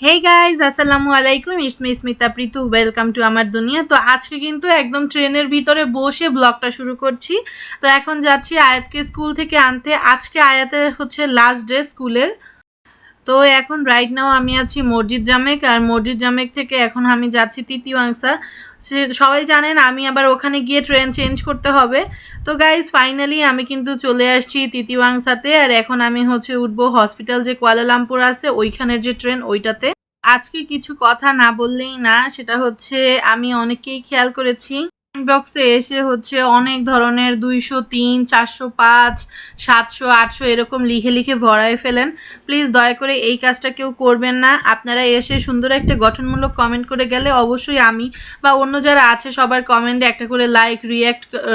হেই guys আসসালামু আলাইকুম it's me Smita Pritu welcome to আমার দুনিয়া। তো আজকে কিন্তু একদম ট্রেনের ভিতরে বসে ব্লগটা শুরু করছি। তো এখন যাচ্ছি আয়াতকে স্কুল থেকে আনতে। আজকে আয়াতের হচ্ছে লাস্ট ডে স্কুলের। তো এখন রাইট নাও আমি আছি মসজিদ জামেক, আর মসজিদ জামেক থেকে এখন আমি যাচ্ছি তিতিওয়াংসা। সবাই জানেন আমি আবার ওখানে গিয়ে ট্রেন চেঞ্জ করতে হবে। তো গাইজ ফাইনালি আমি কিন্তু চলে আসছি তিতিওয়াংসাতে, আর এখন আমি হচ্ছে উঠবো হসপিটাল যে কুয়ালালামপুর আছে ওইখানের যে ট্রেন ওইটাতে। আজকে কিছু কথা না বললেই না, সেটা হচ্ছে আমি অনেককেই খেয়াল করেছি ইনবক্সে এসে হচ্ছে অনেক ধরনের 203, 405, 700, 800 এরকম লিখে লিখে ভরায় ফেলেন। প্লিজ দয়া করে এই কাজটা কেউ করবেন না। আপনারা এসে সুন্দর একটা গঠনমূলক কমেন্ট করে গেলে অবশ্যই আমি বা অন্য যারা আছে সবার কমেন্টে একটা করে লাইক,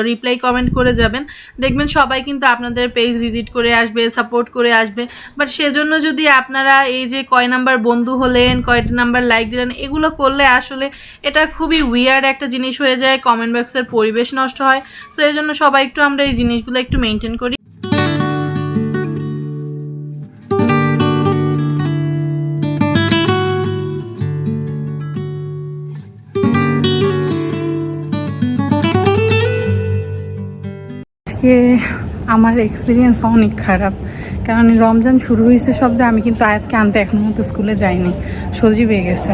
রিপ্লাই কমেন্ট করে যাবেন। দেখবেন সবাই কিন্তু আপনাদের পেজ ভিজিট করে আসবে, সাপোর্ট করে আসবে। বাট সেজন্য যদি আপনারা এই যে কয় নাম্বার বন্ধু হলেন, কয়টা নাম্বার লাইক দিলেন, এগুলো করলে আসলে এটা খুবই উইয়ার্ড একটা জিনিস হয়ে যায়, কমেন্ট বক্সের পরিবেশ নষ্ট হয়। সো এই জন্য সবাই একটু আমরা এই জিনিসগুলো একটু মেনটেন করি। আজকে আমার এক্সপিরিয়েন্স অনেক খারাপ, কারণ রমজান শুরু হয়েছে শব্দে আমি কিন্তু আয়াতকে আনতে এখনো মতো স্কুলে যাইনি, সজীব হয়ে গেছে।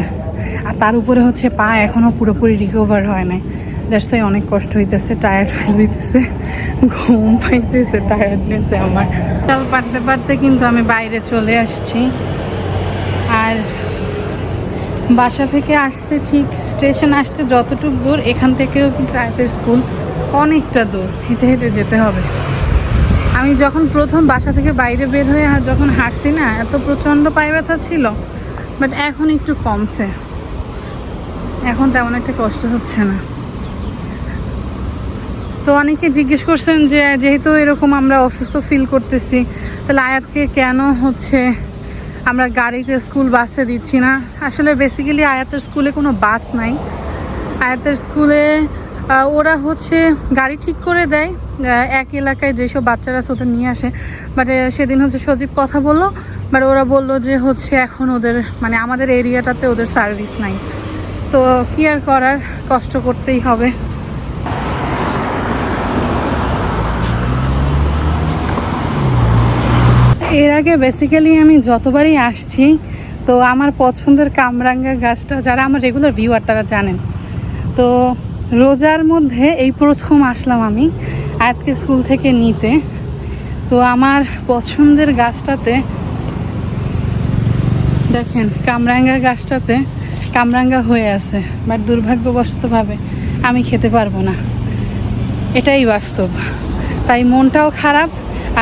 আর তার উপরে হচ্ছে পা এখনও পুরোপুরি রিকভার হয় নাই। দ্যাটস ওয়াই অনেক কষ্ট হইতেছে, টায়ার্ড ফিল হইতেছে, ঘুম পাইতেছে, টায়ার্ডনেসে আমার। চাল পারতে পারতে কিন্তু আমি বাইরে চলে আসছি। আর বাসা থেকে আসতে, ঠিক স্টেশন আসতে যতটুকু দূর, এখান থেকেও কিন্তু আয়াতের স্কুল অনেকটা দূর, হেঁটে হেঁটে যেতে হবে। আমি যখন প্রথম বাসা থেকে বাইরে বের হয়ে যখন হাঁটছি না, এত প্রচণ্ড পায়ে ব্যথা ছিল, বাট এখন একটু কমছে, এখন তেমন একটা কষ্ট হচ্ছে না। তো অনেকে জিজ্ঞেস করছেন যে যেহেতু এরকম আমরা অসুস্থ ফিল করতেছি, তাহলে আয়াতকে কেন হচ্ছে আমরা গাড়িতে স্কুল বাসে দিচ্ছি না। আসলে বেসিক্যালি আয়াতের স্কুলে কোনো বাস নাই। আয়াতের স্কুলে ওরা হচ্ছে গাড়ি ঠিক করে দেয়, এক এলাকায় যেসব বাচ্চারা ওদের নিয়ে আসে। বাট সেদিন হচ্ছে সজীব কথা বললো, বাট ওরা বললো যে হচ্ছে এখন ওদের মানে আমাদের এরিয়াটাতে ওদের সার্ভিস নাই। তো কি আর করার, কষ্ট করতেই হবে। এর আগে বেসিক্যালি আমি যতবারই আসছি, তো আমার পছন্দের কামরাঙ্গা গাছটা, যারা আমার রেগুলার ভিউয়ার তারা জানেন, তো রোজার মধ্যে এই প্রথম আসলাম আমি আয়াতকে স্কুল থেকে নিতে। তো আমার পছন্দের গাছটাতে দেখেন, কামরাঙ্গা গাছটাতে কামরাঙ্গা হয়ে আছে, বাট দুর্ভাগ্যবশতভাবে আমি খেতে পারবো না, এটাই বাস্তব। তাই মনটাও খারাপ,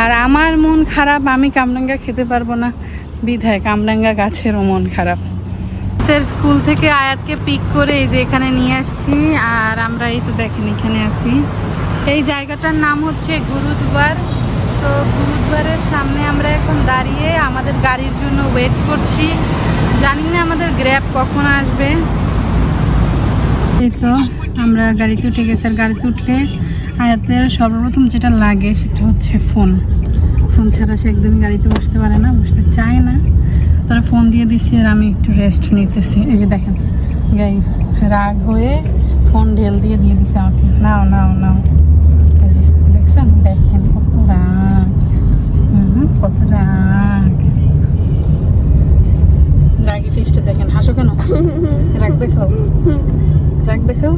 আর আমার মন খারাপ, আমি কামরাঙ্গা খেতে পারবো না বিধায় কামরাঙ্গা গাছেরও মন খারাপ। স্কুল থেকে আয়াতকে পিক করে এই যে এখানে নিয়ে আসছি, আর আমরা এই তো দেখেন এখানে আছি। এই জায়গাটার নাম হচ্ছে গুরুদ্বার। তো গুরুদ্বারের সামনে আমরা এখন দাঁড়িয়ে আমাদের গাড়ির জন্য ওয়েট করছি। জানি না আমাদের গ্র্যাব কখন আসবে। এই তো আমরা গাড়িতে উঠে গেছি। আর গাড়িতে উঠলে আয়াতের সর্বপ্রথম যেটা লাগে সেটা হচ্ছে ফোন ছাড়া সে একদমই গাড়িতে বসতে পারে না, বসতে চায় না। তারা ফোন দিয়ে দিছি, আর আমি একটু রেস্ট নিতেছি। এই যে দেখেন গাইস, রাগ হয়ে ফোন ঢেল দিয়ে দিছে আমাকে, নাও নাও নাও। এই যে দেখছেন, দেখেন কত রাগ, কত রাগ। রাগি ফেসটা দেখেন, হাসো কেন, রাগ দেখাও, রাগ দেখাও।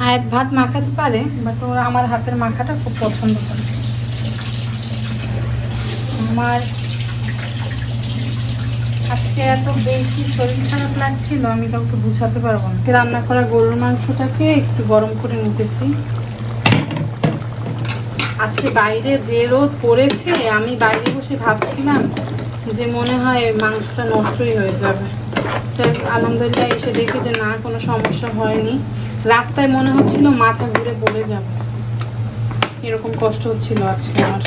আয়াত ভাত মাখাতে পারে, বাট ওরা আমার হাতের মাখাটা খুব পছন্দ করে। আমার আজকে এত বেশি শরীর খারাপ লাগছিল, আমি কাউকে বুঝাতে পারবো না। রান্না করা গরুর মাংসটাকে একটু গরম করে নিতেছি। আজকে বাইরে যে রোদ পড়েছে, আমি বাইরে বসে ভাবছিলাম যে মনে হয় মাংসটা নষ্টই হয়ে যাবে। তাই আলহামদুলিল্লাহ এসে দেখি যে না, কোনো সমস্যা হয়নি। রাস্তায় মনে হচ্ছিল মাথা ঘুরে পড়ে যাবে, এরকম কষ্ট হচ্ছিল আজকে আমার।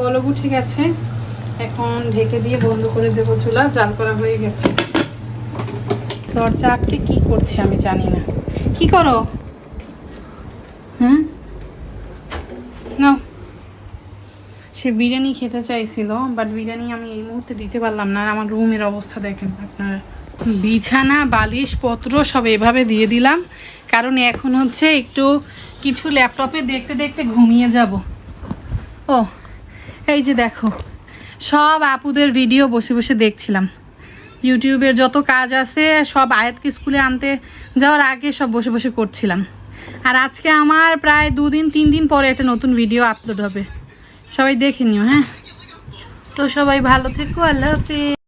বলব উঠে গেছে, এখন ঢেকে দিয়ে বন্ধ করে দেবো চুলা। জাল করা হয়ে গেছে। দরজা আটকে কি করছে আমি জানি না। কি করো? হ্যাঁ নাও, সে বিরিয়ানি খেতে চাইছিল, বাট বিরিয়ানি আমি এই মুহূর্তে দিতে পারলাম না। আর আমার রুমের অবস্থা দেখেন আপনারা, বিছানা বালিশ পত্র সব এভাবে দিয়ে দিলাম, কারণ এখন হচ্ছে একটু কিছু ল্যাপটপে দেখতে দেখতে ঘুমিয়ে যাব। ও এই যে দেখো, সব আপুদের ভিডিও বসে বসে দেখছিলাম। ইউটিউবের যত কাজ আছে সব আয়াতকে স্কুলে আনতে যাওয়ার আগে সব বসে বসে করছিলাম। আর আজকে আমার প্রায় 2-3 দিন পরে একটা নতুন ভিডিও আপলোড হবে, সবাই দেখে নিও। হ্যাঁ, তো সবাই ভালো থেকো, আল্লাহ হাফেজ।